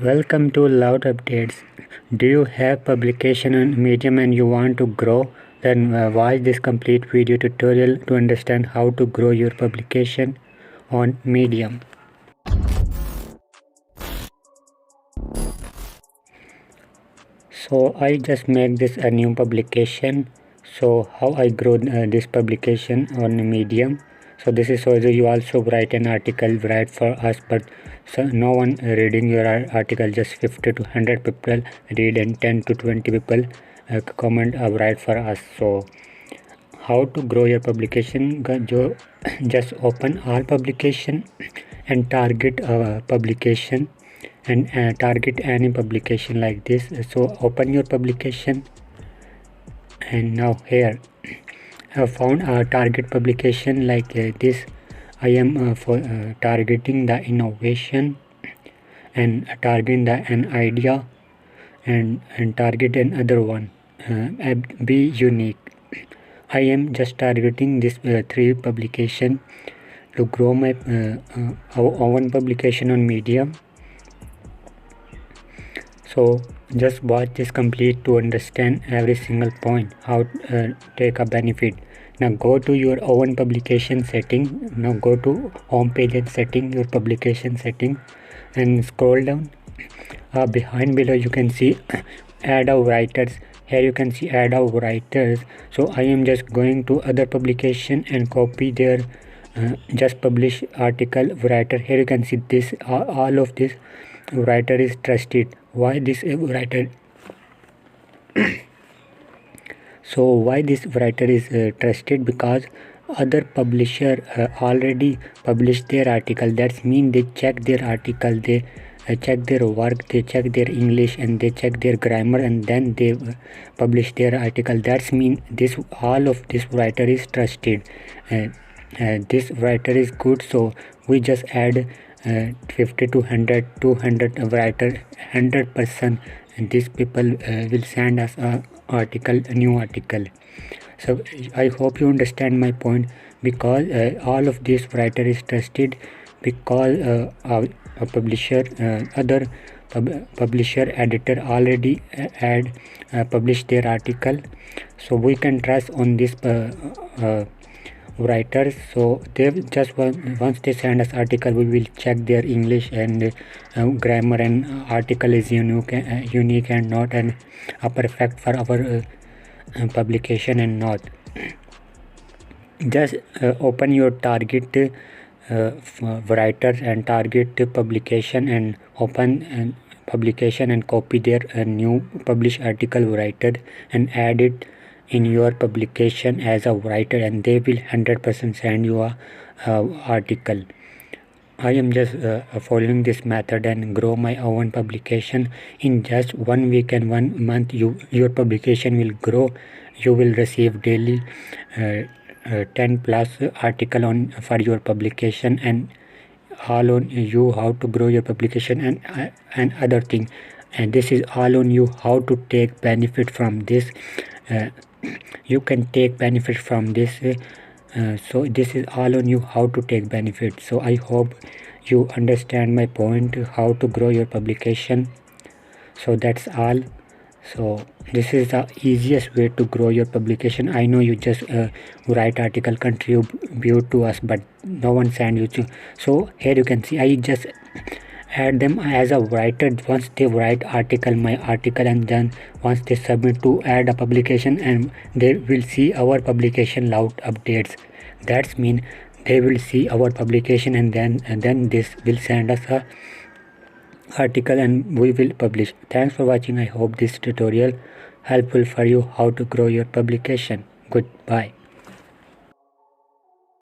Welcome to Loud Updates. Do you have publication on Medium and you want to grow? Then watch this complete video tutorial to understand how to grow your publication on Medium. So I just make this a new publication. So how I grow this publication on Medium. So this is so you also write an article, write for us, but no one reading your article, just 50 to 100 people read and 10 to 20 people comment write for us. So how to grow your publication? Just open all publication and target publication and target any publication like this. So open your publication, and now here I have found a target publication like this. I am for targeting the innovation and targeting an idea and target another one. Be unique. I am just targeting this 3 publication to grow my our own publication on Medium. So just watch this complete to understand every single point, how take a benefit. Now go to your own publication setting. Now go to home page and setting, your publication setting, and scroll down. Below you can see add of writers. Here you can see add of writers. So I am just going to other publication and copy their just publish article writer. Here you can see this all of this writer is trusted. Why this writer? So why this writer is trusted? Because other publisher already published their article. That's mean they check their article, they check their work, they check their English, and they check their grammar, and then they publish their article. That's mean this all of this writer is trusted. This writer is good, so we just add 50 to 100 200 writer 100%, and these people will send us a new article. So I hope you understand my point, because all of this writer is trusted, because a publisher other publisher editor already had published their article, so we can trust on this writers. So they just once they send us article, we will check their English and grammar, and article is unique and not and perfect for our publication and not. Just open your target writers and target publication and open publication and copy their new published article writer and add it in your publication as a writer, and they will 100% send you a article. I am just following this method and grow my own publication. In just 1 week and 1 month, your publication will grow. You will receive daily 10 plus article on for your publication, and all on you how to grow your publication and other thing. And this is all on you how to take benefit from this. You can take benefit from this. So this is all on you how to take benefit. So I hope you understand my point, how to grow your publication. So that's all. So this is the easiest way to grow your publication. I know you just write article, contribute to us, but no one send you to. So here you can see I just add them as a writer. Once they write my article, and then once they submit to add a publication, and they will see our publication Loud Updates. That's mean they will see our publication, and then this will send us a article and we will publish. Thanks for watching. I hope this tutorial helpful for you how to grow your publication. Goodbye.